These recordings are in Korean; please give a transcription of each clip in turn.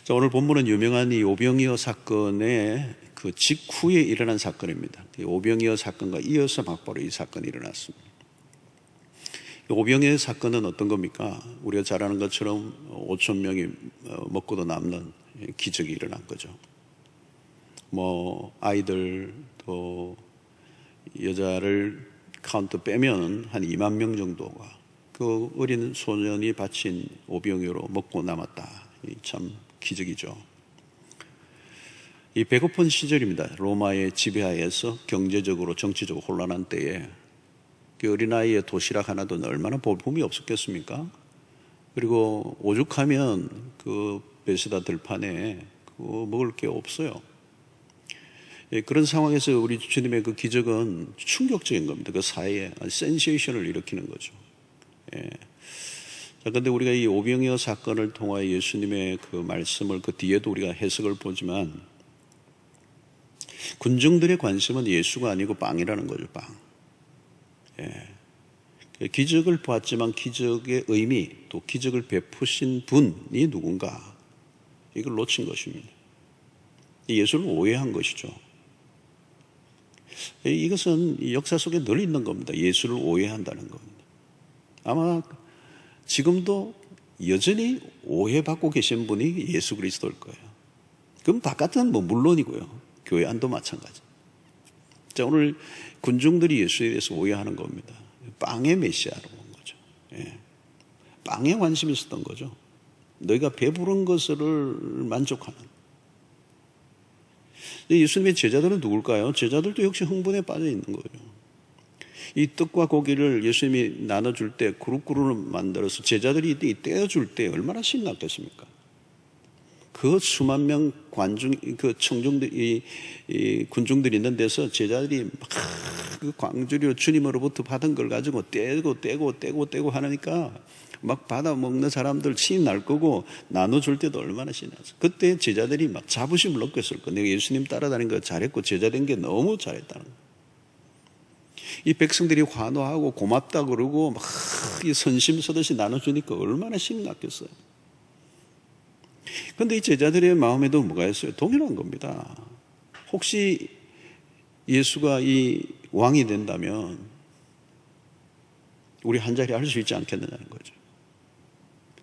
자, 오늘 본문은 유명한 이 오병이어 사건의 그 직후에 일어난 사건입니다. 이 오병이어 사건과 이어서 막바로 이 사건이 일어났습니다. 오병이어 사건은 어떤 겁니까? 우리가 잘 아는 것처럼 5천 명이 먹고도 남는 기적이 일어난 거죠. 아이들 또 여자를 카운트 빼면 한 2만 명 정도가 그 어린 소년이 바친 오병이어로 먹고 남았다. 참 기적이죠. 이 배고픈 시절입니다. 로마의 지배하에서 경제적으로 정치적으로 혼란한 때에 그 어린아이의 도시락 하나도 얼마나 볼품이 없었겠습니까? 그리고 오죽하면 그 베스다 들판에 먹을 게 없어요. 그런 상황에서 우리 주님의 그 기적은 충격적인 겁니다. 그 사회에 센세이션을 일으키는 거죠. 자, 근데 우리가 이 오병이어 사건을 통하여 예수님의 그 말씀을 그 뒤에도 우리가 해석을 보지만 군중들의 관심은 예수가 아니고 빵이라는 거죠, 빵. 기적을 보았지만 기적의 의미 또 기적을 베푸신 분이 누군가 이걸 놓친 것입니다. 예수를 오해한 것이죠. 이것은 역사 속에 늘 있는 겁니다. 예수를 오해한다는 겁니다. 아마 지금도 여전히 오해받고 계신 분이 예수 그리스도일 거예요. 그럼 바깥은 물론이고요. 교회 안도 마찬가지. 자, 오늘 군중들이 예수에 대해서 오해하는 겁니다. 빵의 메시아로 본 거죠. 빵에 관심이 있었던 거죠. 너희가 배부른 것을 만족하는. 예수님의 제자들은 누굴까요? 제자들도 역시 흥분에 빠져 있는 거예요. 이 떡과 고기를 예수님이 나눠줄 때 그룹으로 만들어서 제자들이 떼어줄 때 얼마나 신났겠습니까? 그 수만 명 그 청중들, 이 군중들이 있는 데서 제자들이 막 그 광주리로 주님으로부터 받은 걸 가지고 떼고 하니까 막 받아 먹는 사람들 신이 날 거고 나눠줄 때도 얼마나 신이 나서. 그때 제자들이 막 자부심을 느꼈을 거예요. 내가 예수님 따라다닌 거 잘했고 제자된 게 너무 잘했다는 거예요. 이 백성들이 환호하고 고맙다 그러고 막 선심 서듯이 나눠주니까 얼마나 신이 났겠어요. 그런데 이 제자들의 마음에도 뭐가 있어요? 동일한 겁니다. 혹시 예수가 이 왕이 된다면 우리 한 자리 할 수 있지 않겠느냐는 거죠.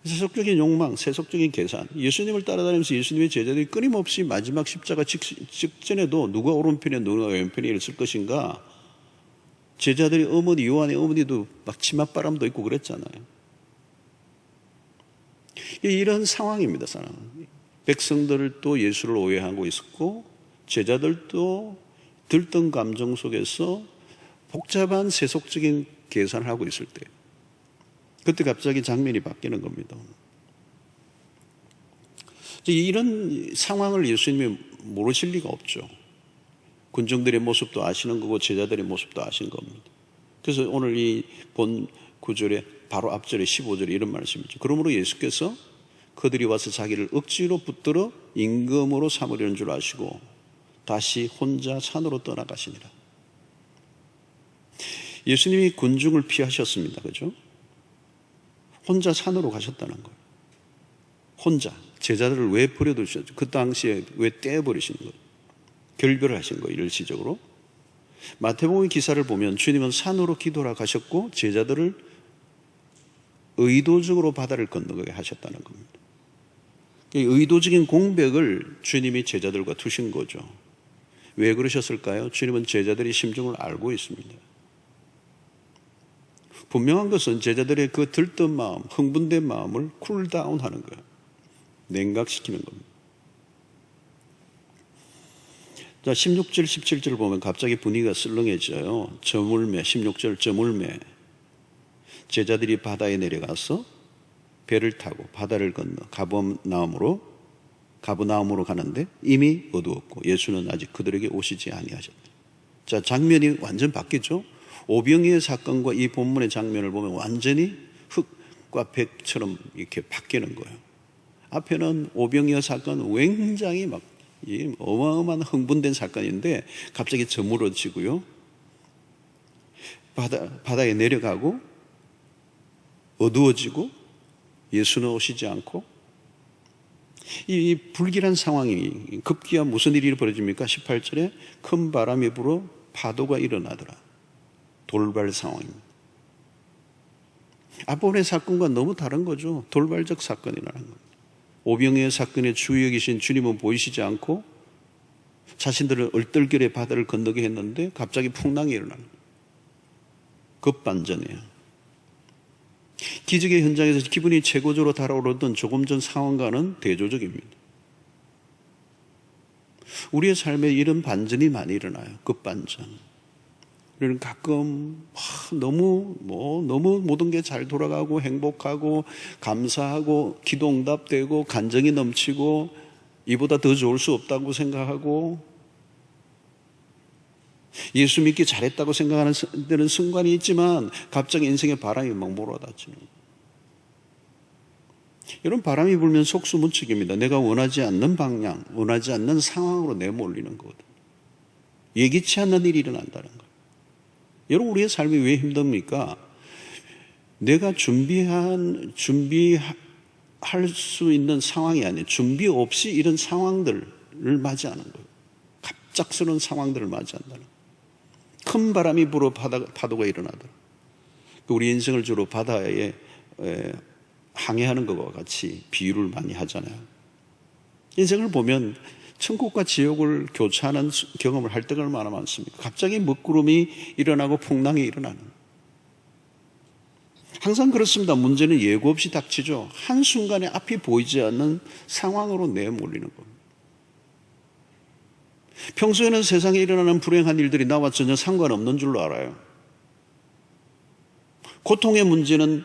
세속적인 욕망, 세속적인 계산. 예수님을 따라다니면서 예수님의 제자들이 끊임없이 마지막 십자가 직전에도 누가 오른편에 누가 왼편에 있을 것인가. 제자들이 어머니, 요한의 어머니도 막 치맛바람도 있고 그랬잖아요. 이런 상황입니다, 사람. 백성들도 예수를 오해하고 있었고, 제자들도 들뜬 감정 속에서 복잡한 세속적인 계산을 하고 있을 때, 그때 갑자기 장면이 바뀌는 겁니다. 이런 상황을 예수님이 모르실 리가 없죠. 군중들의 모습도 아시는 거고 제자들의 모습도 아시는 겁니다. 그래서 오늘 이 본 구절에 바로 앞절에 15절에 이런 말씀이죠. 그러므로 예수께서 그들이 와서 자기를 억지로 붙들어 임금으로 삼으려는 줄 아시고 다시 혼자 산으로 떠나가시니라. 예수님이 군중을 피하셨습니다. 그죠? 혼자 산으로 가셨다는 거예요. 혼자. 제자들을 왜 버려두셨죠? 그 당시에 왜 떼어버리시는 거예요? 결별을 하신 거예요. 일시적으로. 마태복음 기사를 보면 주님은 산으로 기도하러 가셨고 제자들을 의도적으로 바다를 건너게 하셨다는 겁니다. 의도적인 공백을 주님이 제자들과 두신 거죠. 왜 그러셨을까요? 주님은 제자들의 심정을 알고 있습니다. 분명한 것은 제자들의 그 들뜬 마음, 흥분된 마음을 쿨다운 하는 거예요. 냉각시키는 겁니다. 자, 16절, 17절 보면 갑자기 분위기가 썰렁해져요. 저물매, 16절 저물매. 제자들이 바다에 내려가서 배를 타고 바다를 건너 가버나움으로 가는데 이미 어두웠고 예수는 아직 그들에게 오시지 아니하셨다. 자, 장면이 완전 바뀌죠. 오병이어 사건과 이 본문의 장면을 보면 완전히 흙과 백처럼 이렇게 바뀌는 거예요. 앞에는 오병이어 사건 굉장히 막 어마어마한 흥분된 사건인데 갑자기 저물어지고요. 바다에 내려가고 어두워지고 예수는 오시지 않고 이 불길한 상황이 급기야 무슨 일이 벌어집니까? 18절에 큰 바람이 불어 파도가 일어나더라. 돌발 상황입니다. 아본의 사건과 너무 다른 거죠. 돌발적 사건이라는 겁니다. 오병이의 사건의 주역이 계신 주님은 보이시지 않고 자신들을 얼떨결에 바다를 건너게 했는데 갑자기 풍랑이 일어나는 거예요. 급반전이에요. 기적의 현장에서 기분이 최고조로 달아오르던 조금 전 상황과는 대조적입니다. 우리의 삶에 이런 반전이 많이 일어나요. 급반전. 우리는 가끔 너무 모든 게 잘 돌아가고 행복하고 감사하고 기도 응답되고 간정이 넘치고 이보다 더 좋을 수 없다고 생각하고 예수 믿기 잘했다고 생각하는 데는 순간이 있지만 갑자기 인생의 바람이 막 몰아닥치는 거예요. 이런 바람이 불면 속수무책입니다. 내가 원하지 않는 방향, 원하지 않는 상황으로 내몰리는 거거든요. 예기치 않는 일이 일어난다는 거예요. 여러분, 우리의 삶이 왜 힘듭니까? 내가 준비할 수 있는 상황이 아니에요. 준비 없이 이런 상황들을 맞이하는 거예요. 갑작스러운 상황들을 맞이한다는 거예요. 큰 바람이 불어 파도가 일어나더라. 우리 인생을 주로 바다에 항해하는 것과 같이 비유를 많이 하잖아요. 인생을 보면 천국과 지옥을 교차하는 경험을 할 때가 얼마나 많습니까? 갑자기 먹구름이 일어나고 풍랑이 일어나는. 항상 그렇습니다. 문제는 예고 없이 닥치죠. 한순간에 앞이 보이지 않는 상황으로 내몰리는 겁니다. 평소에는 세상에 일어나는 불행한 일들이 나와 전혀 상관없는 줄로 알아요. 고통의 문제는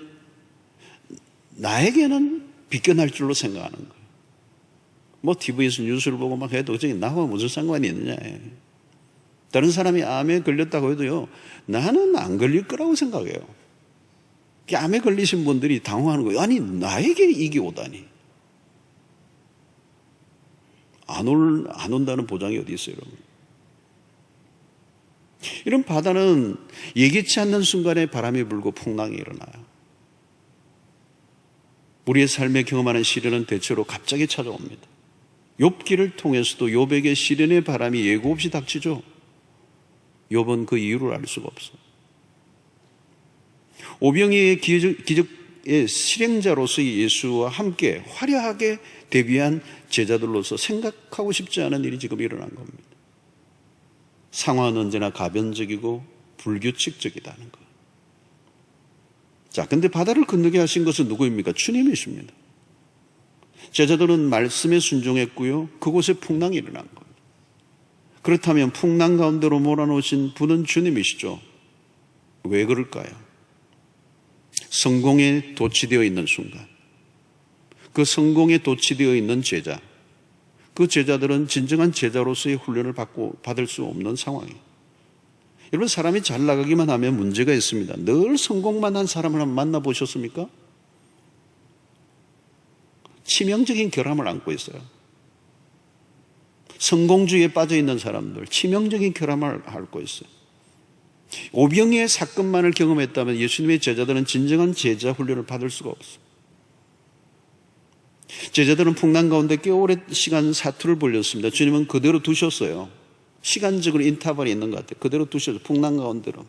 나에게는 비껴날 줄로 생각하는 거예요. 뭐 TV에서 뉴스를 보고 막 해도 저게 나와 무슨 상관이 있느냐. 다른 사람이 암에 걸렸다고 해도요, 나는 안 걸릴 거라고 생각해요. 암에 걸리신 분들이 당황하는 거예요. 아니, 나에게 이게 오다니. 안 온다는 보장이 어디 있어요, 여러분? 이런 바다는 예기치 않는 순간에 바람이 불고 풍랑이 일어나요. 우리의 삶에 경험하는 시련은 대체로 갑자기 찾아옵니다. 욥기를 통해서도 욥에게 시련의 바람이 예고 없이 닥치죠. 욥은 그 이유를 알 수가 없어요. 오병이의 기적의 실행자로서의 예수와 함께 화려하게 데뷔한 제자들로서 생각하고 싶지 않은 일이 지금 일어난 겁니다. 상황은 언제나 가변적이고 불규칙적이다는 것. 자, 근데 바다를 건너게 하신 것은 누구입니까? 주님이십니다. 제자들은 말씀에 순종했고요. 그곳에 풍랑이 일어난 겁니다. 그렇다면 풍랑 가운데로 몰아놓으신 분은 주님이시죠. 왜 그럴까요? 성공에 도취되어 있는 순간, 그 성공에 도취되어 있는 제자, 그 제자들은 진정한 제자로서의 훈련을 받을 수 없는 상황이에요. 여러분, 사람이 잘 나가기만 하면 문제가 있습니다. 늘 성공만 한 사람을 한번 만나보셨습니까? 치명적인 결함을 안고 있어요. 성공주의에 빠져있는 사람들, 치명적인 결함을 앓고 있어요. 오병이의 사건만을 경험했다면 예수님의 제자들은 진정한 제자 훈련을 받을 수가 없어요. 제자들은 풍랑 가운데 꽤 오랜 시간 사투를 벌였습니다. 주님은 그대로 두셨어요. 시간적으로 인터벌이 있는 것 같아요. 그대로 두셔서 풍랑 가운데로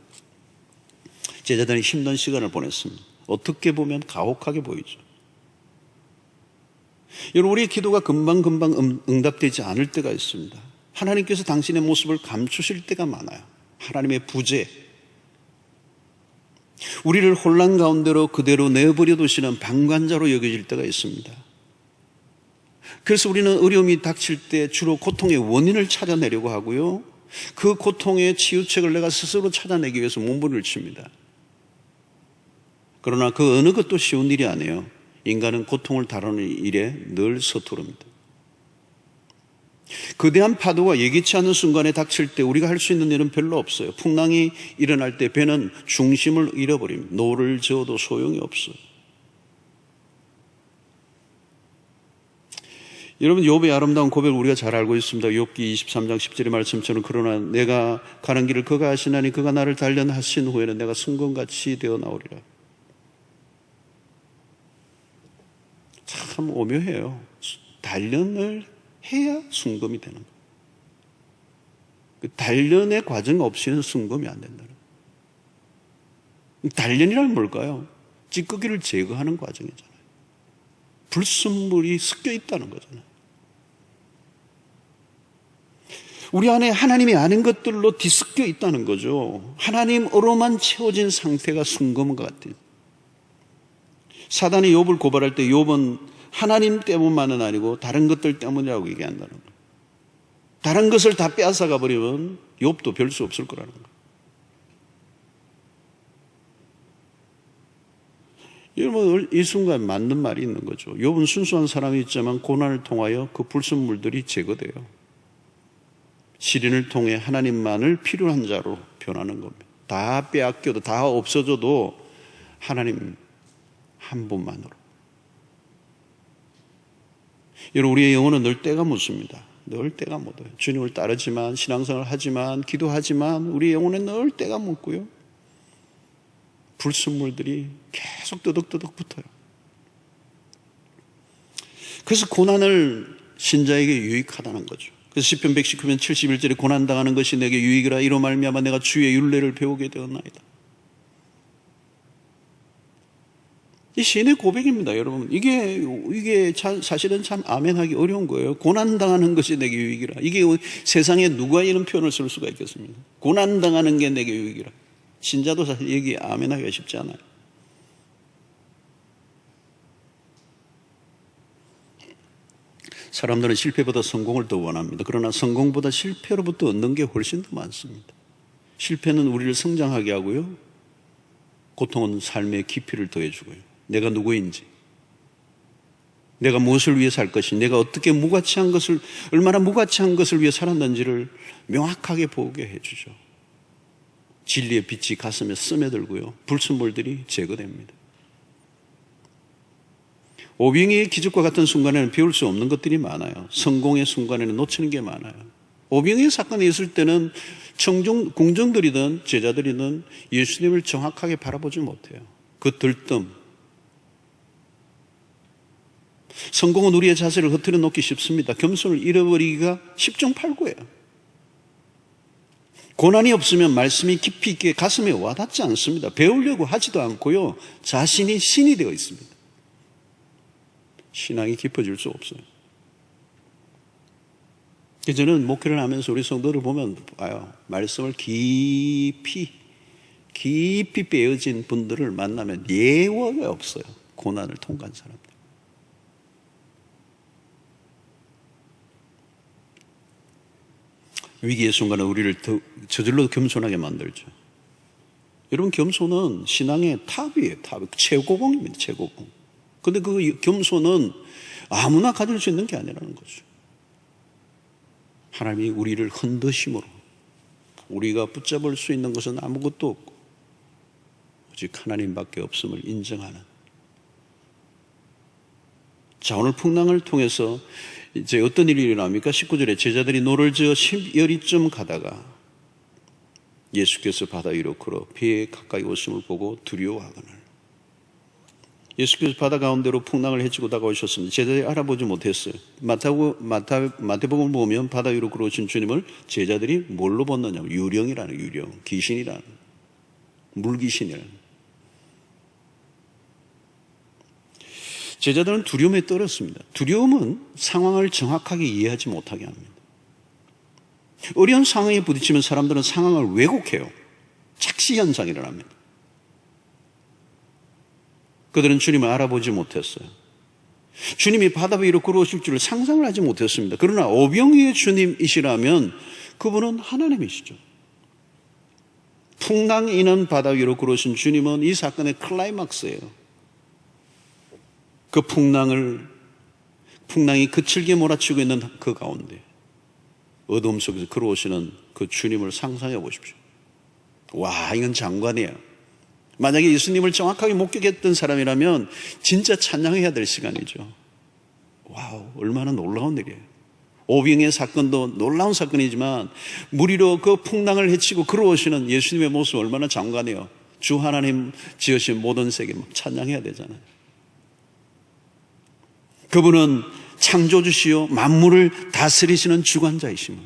제자들은 힘든 시간을 보냈습니다. 어떻게 보면 가혹하게 보이죠. 여러분, 우리의 기도가 금방 응답되지 않을 때가 있습니다. 하나님께서 당신의 모습을 감추실 때가 많아요. 하나님의 부재, 우리를 혼란 가운데로 그대로 내버려 두시는 방관자로 여겨질 때가 있습니다. 그래서 우리는 어려움이 닥칠 때 주로 고통의 원인을 찾아내려고 하고요, 그 고통의 치유책을 내가 스스로 찾아내기 위해서 몸부림을 칩니다. 그러나 그 어느 것도 쉬운 일이 아니에요. 인간은 고통을 다루는 일에 늘 서투릅니다. 거대한 파도가 예기치 않은 순간에 닥칠 때 우리가 할 수 있는 일은 별로 없어요. 풍랑이 일어날 때 배는 중심을 잃어버립니다. 노를 저어도 소용이 없어요. 여러분, 욥의 아름다운 고백을 우리가 잘 알고 있습니다. 욥기 23장 10절의 말씀처럼, 그러나 내가 가는 길을 그가 아시나니 그가 나를 단련하신 후에는 내가 승검같이 되어 나오리라. 참 오묘해요. 다 단련을 해야 순금이 되는 거예요. 그 단련의 과정 없이는 순금이 안 된다는 거예요. 단련이란 뭘까요? 찌꺼기를 제거하는 과정이잖아요. 불순물이 섞여 있다는 거잖아요. 우리 안에 하나님이 아는 것들로 뒤섞여 있다는 거죠. 하나님으로만 채워진 상태가 순금인 것 같아요. 사단이 욥을 고발할 때 욥은 하나님 때문만은 아니고 다른 것들 때문이라고 얘기한다는 거예요. 다른 것을 다 빼앗아가 버리면 욥도 별 수 없을 거라는 거예요. 여러분, 이 순간 맞는 말이 있는 거죠. 욥은 순수한 사람이 있지만 고난을 통하여 그 불순물들이 제거돼요. 시련을 통해 하나님만을 필요한 자로 변하는 겁니다. 다 빼앗겨도 다 없어져도 하나님 한 분만으로. 여러분, 우리의 영혼은 늘 때가 묻습니다. 늘 때가 묻어요. 주님을 따르지만, 신앙생활을 하지만, 기도하지만 우리의 영혼은 늘 때가 묻고요. 불순물들이 계속 뜨덕뜨덕 붙어요. 그래서 고난을 신자에게 유익하다는 거죠. 그래서 시편 119편 71절에 고난당하는 것이 내게 유익이라 이로 말미암아 내가 주의 율례를 배우게 되었나이다. 이 시인의 고백입니다, 여러분. 이게 사실은 참 아멘하기 어려운 거예요. 고난당하는 것이 내게 유익이라. 이게 세상에 누가 이런 표현을 쓸 수가 있겠습니까? 고난당하는 게 내게 유익이라. 신자도 사실 여기 아멘하기가 쉽지 않아요. 사람들은 실패보다 성공을 더 원합니다. 그러나 성공보다 실패로부터 얻는 게 훨씬 더 많습니다. 실패는 우리를 성장하게 하고요. 고통은 삶의 깊이를 더해주고요. 내가 누구인지, 내가 무엇을 위해 살 것인지, 내가 어떻게 얼마나 무가치한 것을 위해 살았는지를 명확하게 보게 해주죠. 진리의 빛이 가슴에 스며들고요. 불순물들이 제거됩니다. 오병이의 기적과 같은 순간에는 배울 수 없는 것들이 많아요. 성공의 순간에는 놓치는 게 많아요. 오병이의 사건이 있을 때는 공정들이든 제자들이든 예수님을 정확하게 바라보지 못해요. 그 들뜸. 성공은 우리의 자세를 흐트려 놓기 쉽습니다. 겸손을 잃어버리기가 10중 8구예요. 고난이 없으면 말씀이 깊이 있게 가슴에 와닿지 않습니다. 배우려고 하지도 않고요. 자신이 신이 되어 있습니다. 신앙이 깊어질 수 없어요. 저는 목회를 하면서 우리 성도를 보면 봐요. 말씀을 깊이 빼어진 분들을 만나면 예화가 없어요. 고난을 통과한 사람들. 위기의 순간은 우리를 더 저절로 겸손하게 만들죠. 여러분, 겸손은 신앙의 탑이에요. 최고봉입니다. 최고봉. 그런데 그 겸손은 아무나 가질 수 있는 게 아니라는 거죠. 하나님이 우리를 흔드심으로 우리가 붙잡을 수 있는 것은 아무것도 없고 오직 하나님밖에 없음을 인정하는. 자, 오늘 풍랑을 통해서 이제 어떤 일이 일어납니까? 19절에 제자들이 노를 저어 10여리쯤 가다가 예수께서 바다 위로 걸어 배에 가까이 오심을 보고 두려워하거늘. 예수께서 바다 가운데로 풍랑을 헤치고 다가오셨습니다. 제자들이 알아보지 못했어요. 마태복음을 보면 바다 위로 걸어오신 주님을 제자들이 뭘로 봤느냐? 유령이라는, 유령, 귀신이라는, 물귀신이라는. 제자들은 두려움에 떨었습니다. 두려움은 상황을 정확하게 이해하지 못하게 합니다. 어려운 상황에 부딪히면 사람들은 상황을 왜곡해요. 착시 현상이 일어납니다. 그들은 주님을 알아보지 못했어요. 주님이 바다 위로 걸어오실 줄을 상상을 하지 못했습니다. 그러나 오병이의 주님이시라면 그분은 하나님이시죠. 풍랑이 있는 바다 위로 걸어오신 주님은 이 사건의 클라이막스예요. 그 풍랑이 그칠게 몰아치고 있는 그 가운데 어둠 속에서 걸어오시는 그 주님을 상상해 보십시오. 와, 이건 장관이에요. 만약에 예수님을 정확하게 목격했던 사람이라면 진짜 찬양해야 될 시간이죠. 와우, 얼마나 놀라운 일이에요. 오병이의 사건도 놀라운 사건이지만 무리로 그 풍랑을 헤치고 걸어오시는 예수님의 모습 얼마나 장관이에요. 주 하나님 지으신 모든 세계 찬양해야 되잖아요. 그분은 창조주시요 만물을 다스리시는 주관자이심을,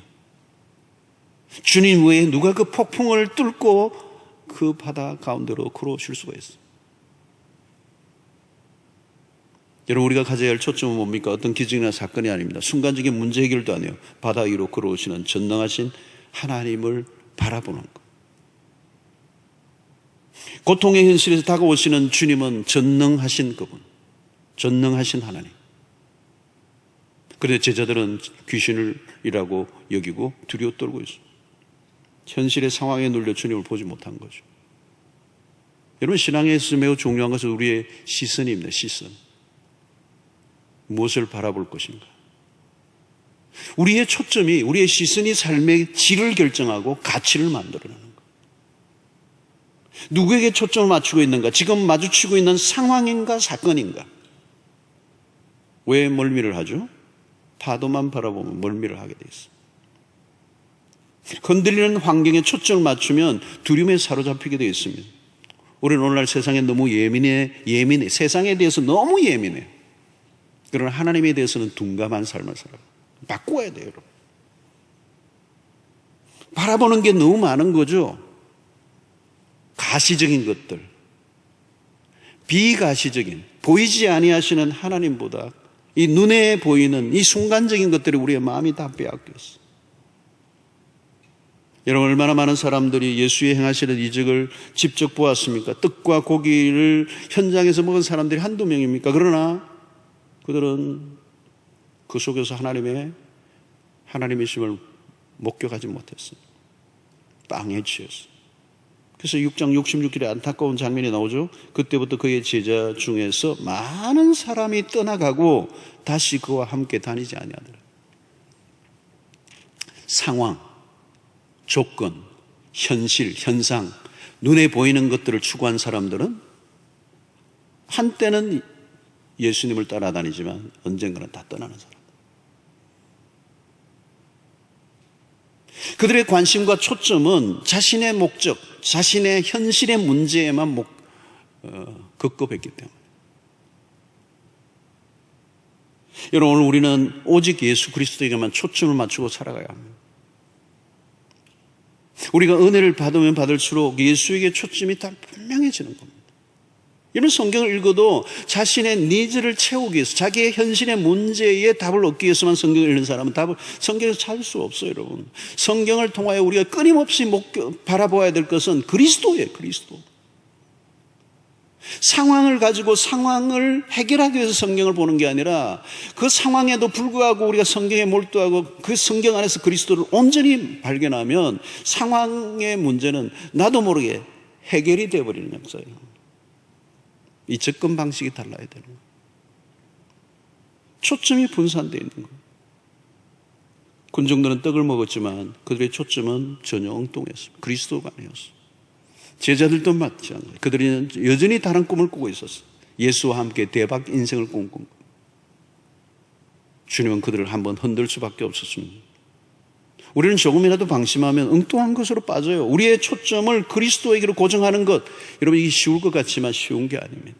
주님 외에 누가 그 폭풍을 뚫고 그 바다 가운데로 걸어오실 수가 있어요? 여러분, 우리가 가져야 할 초점은 뭡니까? 어떤 기적이나 사건이 아닙니다. 순간적인 문제 해결도 아니에요. 바다 위로 걸어오시는 전능하신 하나님을 바라보는 것. 고통의 현실에서 다가오시는 주님은 전능하신 그분, 전능하신 하나님. 그런데 제자들은 귀신이라고 여기고 두려워 떨고 있어요. 현실의 상황에 눌려 주님을 보지 못한 거죠. 여러분, 신앙에 있어서 매우 중요한 것은 우리의 시선입니다. 시선. 무엇을 바라볼 것인가? 우리의 초점이, 우리의 시선이 삶의 질을 결정하고 가치를 만들어내는 것. 누구에게 초점을 맞추고 있는가? 지금 마주치고 있는 상황인가 사건인가? 왜 멀미를 하죠? 파도만 바라보면 멀미를 하게 돼 있어요. 흔들리는 환경에 초점을 맞추면 두려움에 사로잡히게 되어 있습니다. 우리는 오늘날 세상에 너무 예민해. 세상에 대해서 너무 예민해. 그러나 하나님에 대해서는 둔감한 삶을 살아요. 바꿔야 돼요, 여러분. 바라보는 게 너무 많은 거죠. 가시적인 것들, 비가시적인, 보이지 아니하시는 하나님보다 이 눈에 보이는 이 순간적인 것들이 우리의 마음이 다 빼앗겼어. 여러분, 얼마나 많은 사람들이 예수의 행하시는 이적을 직접 보았습니까? 떡과 고기를 현장에서 먹은 사람들이 한두 명입니까? 그러나 그들은 그 속에서 하나님의 하나님이심을 목격하지 못했어요. 빵에 취했어요. 그래서 6장 66절에 안타까운 장면이 나오죠. 그때부터 그의 제자 중에서 많은 사람이 떠나가고 다시 그와 함께 다니지 아니하더라. 상황, 조건, 현실, 현상, 눈에 보이는 것들을 추구한 사람들은 한때는 예수님을 따라다니지만 언젠가는 다 떠나는 사람. 그들의 관심과 초점은 자신의 목적, 자신의 현실의 문제에만 급급했기 때문에. 여러분, 오늘 우리는 오직 예수 그리스도에게만 초점을 맞추고 살아가야 합니다. 우리가 은혜를 받으면 받을수록 예수에게 초점이 다 분명해지는 겁니다. 이런 성경을 읽어도 자신의 니즈를 채우기 위해서, 자기의 현실의 문제에 답을 얻기 위해서만 성경을 읽는 사람은 성경에서 찾을 수 없어요, 여러분. 성경을 통하여 우리가 끊임없이 바라보아야 될 것은 그리스도예요, 그리스도. 상황을 가지고 상황을 해결하기 위해서 성경을 보는 게 아니라 그 상황에도 불구하고 우리가 성경에 몰두하고 그 성경 안에서 그리스도를 온전히 발견하면 상황의 문제는 나도 모르게 해결이 되어버리는 역사예요. 이 접근 방식이 달라야 되는 거예요. 초점이 분산되어 있는 거예요. 군중들은 떡을 먹었지만 그들의 초점은 전혀 엉뚱했습니다. 그리스도가 아니었어요. 제자들도 마찬가지예요. 그들은 여전히 다른 꿈을 꾸고 있었어요. 예수와 함께 대박 인생을 꿈꾼 거예요. 주님은 그들을 한번 흔들 수밖에 없었습니다. 우리는 조금이라도 방심하면 엉뚱한 것으로 빠져요. 우리의 초점을 그리스도에게로 고정하는 것, 여러분, 이게 쉬울 것 같지만 쉬운 게 아닙니다.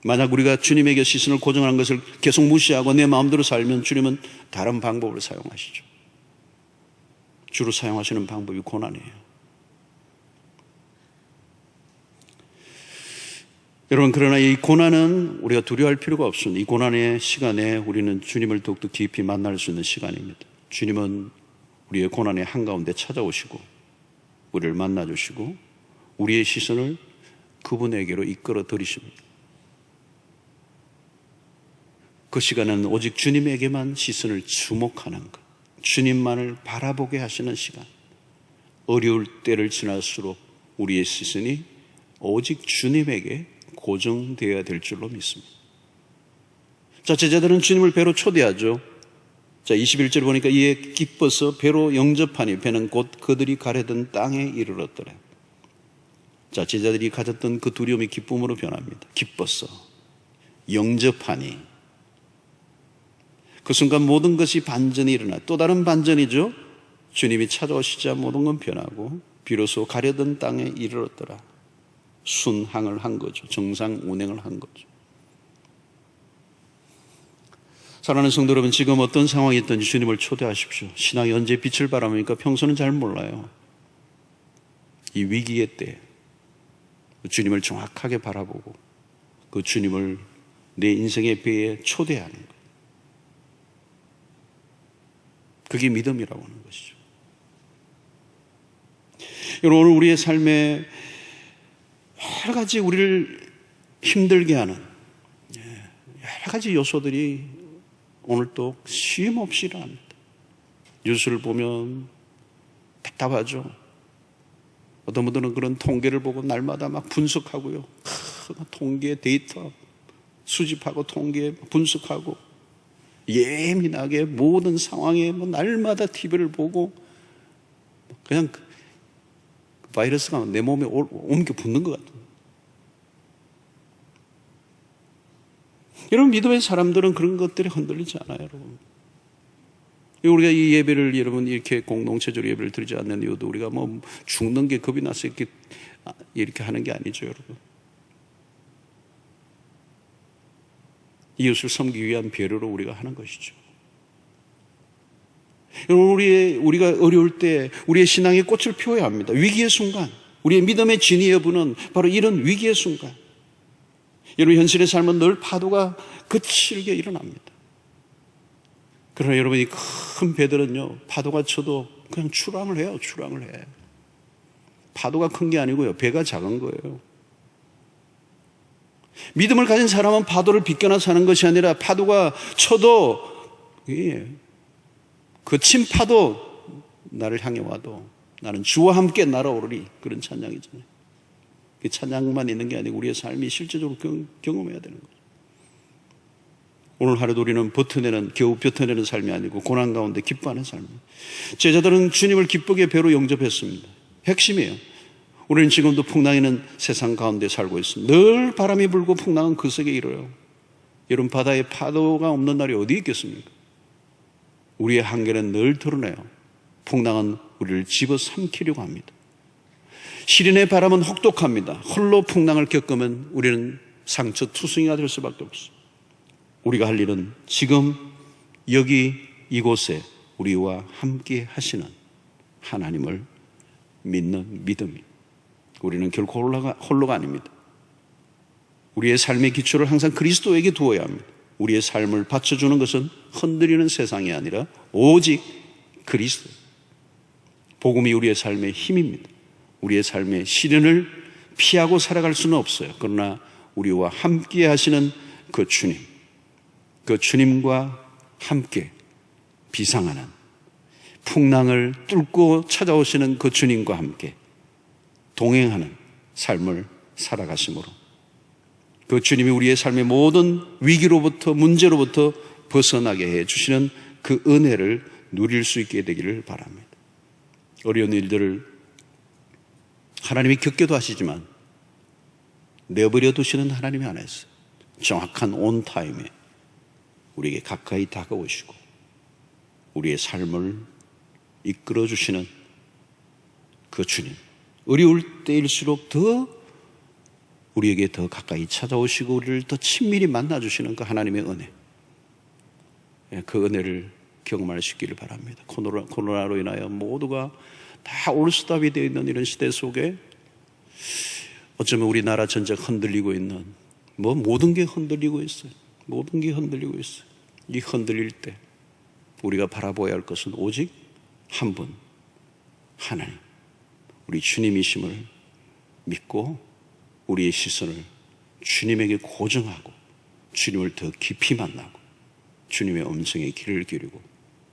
만약 우리가 주님에게 시선을 고정하는 것을 계속 무시하고 내 마음대로 살면 주님은 다른 방법을 사용하시죠. 주로 사용하시는 방법이 고난이에요. 여러분, 그러나 이 고난은 우리가 두려워할 필요가 없습니다. 이 고난의 시간에 우리는 주님을 더욱더 깊이 만날 수 있는 시간입니다. 주님은 우리의 고난의 한가운데 찾아오시고 우리를 만나주시고 우리의 시선을 그분에게로 이끌어 들이십니다. 그 시간은 오직 주님에게만 시선을 주목하는 것, 주님만을 바라보게 하시는 시간. 어려울 때를 지날수록 우리의 시선이 오직 주님에게 고정되어야 될 줄로 믿습니다. 자, 제자들은 주님을 배로 초대하죠. 자, 21절 보니까 이에 기뻐서 배로 영접하니 배는 곧 그들이 가려던 땅에 이르렀더라. 자, 제자들이 가졌던 그 두려움이 기쁨으로 변합니다. 기뻐서 영접하니 그 순간 모든 것이 반전이 일어나. 또 다른 반전이죠. 주님이 찾아오시자 모든 건 변하고 비로소 가려던 땅에 이르렀더라. 순항을 한 거죠. 정상 운행을 한 거죠. 사랑하는 성도 여러분, 지금 어떤 상황이 있든지 주님을 초대하십시오. 신앙이 언제 빛을 발합니까? 평소는 잘 몰라요. 이 위기의 때 주님을 정확하게 바라보고 그 주님을 내 인생의 배에 초대하는 거예요. 그게 믿음이라고 하는 것이죠. 여러분, 오늘 우리의 삶에 여러 가지 우리를 힘들게 하는 여러 가지 요소들이 오늘 또 쉼없이 일어납니다. 뉴스를 보면 답답하죠. 어떤 분들은 그런 통계를 보고 날마다 막 분석하고요. 통계 데이터 수집하고 통계 분석하고 예민하게 모든 상황에 날마다 TV를 보고 그냥 바이러스가 내 몸에 옮겨 붙는 것 같아요. 여러분, 믿음의 사람들은 그런 것들이 흔들리지 않아요, 여러분. 우리가 이 예배를 여러분 이렇게 공동체적으로 예배를 드리지 않는 이유도 우리가 뭐 죽는 게 겁이 나서 이렇게 하는 게 아니죠, 여러분. 이웃을 섬기기 위한 배려로 우리가 하는 것이죠. 우리가 어려울 때 우리의 신앙의 꽃을 피워야 합니다. 위기의 순간, 우리의 믿음의 진위 여부는 바로 이런 위기의 순간. 여러분, 현실의 삶은 늘 파도가 거칠게 일어납니다. 그러나 여러분, 이 큰 배들은요, 파도가 쳐도 그냥 출항을 해요. 출항을 해. 파도가 큰 게 아니고요, 배가 작은 거예요. 믿음을 가진 사람은 파도를 비껴나 사는 것이 아니라 파도가 쳐도 거친 파도 나를 향해 와도 나는 주와 함께 날아오르리, 그런 찬양이잖아요. 그 찬양만 있는 게 아니고 우리의 삶이 실제적으로 경험해야 되는 거죠. 오늘 하루도 우리는 겨우 버텨내는 삶이 아니고 고난 가운데 기뻐하는 삶이에요. 제자들은 주님을 기쁘게 배로 영접했습니다. 핵심이에요. 우리는 지금도 풍랑이는 세상 가운데 살고 있습니다. 늘 바람이 불고 풍랑은 그 속에 일어요. 여러분, 바다에 파도가 없는 날이 어디 있겠습니까? 우리의 한계는 늘 드러내요. 풍랑은 우리를 집어삼키려고 합니다. 시린의 바람은 혹독합니다. 홀로 풍랑을 겪으면 우리는 상처투성이가 될 수밖에 없어요. 우리가 할 일은 지금 여기 이곳에 우리와 함께 하시는 하나님을 믿는 믿음이. 우리는 결코 홀로가 아닙니다. 우리의 삶의 기초를 항상 그리스도에게 두어야 합니다. 우리의 삶을 받쳐주는 것은 흔들리는 세상이 아니라 오직 그리스도. 복음이 우리의 삶의 힘입니다. 우리의 삶의 시련을 피하고 살아갈 수는 없어요. 그러나 우리와 함께 하시는 그 주님, 그 주님과 함께 비상하는 풍랑을 뚫고 찾아오시는 그 주님과 함께 동행하는 삶을 살아가심으로 그 주님이 우리의 삶의 모든 위기로부터 문제로부터 벗어나게 해주시는 그 은혜를 누릴 수 있게 되기를 바랍니다. 어려운 일들을 하나님이 겪게도 하시지만 내버려 두시는 하나님이 하나 있어요. 정확한 온 타임에 우리에게 가까이 다가오시고 우리의 삶을 이끌어 주시는 그 주님. 어려울 때일수록 더 우리에게 더 가까이 찾아오시고 우리를 더 친밀히 만나주시는 그 하나님의 은혜. 그 은혜를 경험할 수 있기를 바랍니다. 코로나로 인하여 모두가 다 올스톱이 되어 있는 이런 시대 속에 어쩌면 우리나라 전체가 흔들리고 있는 모든 게 흔들리고 있어요. 모든 게 흔들리고 있어요. 이 흔들릴 때 우리가 바라보아야 할 것은 오직 한 분, 하나님, 우리 주님이심을 믿고 우리의 시선을 주님에게 고정하고 주님을 더 깊이 만나고 주님의 음성에 귀를 기울이고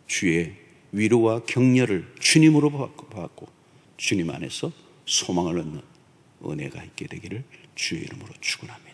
주의 위로와 격려를 주님으로 받고 주님 안에서 소망을 얻는 은혜가 있게 되기를 주의 이름으로 축원합니다.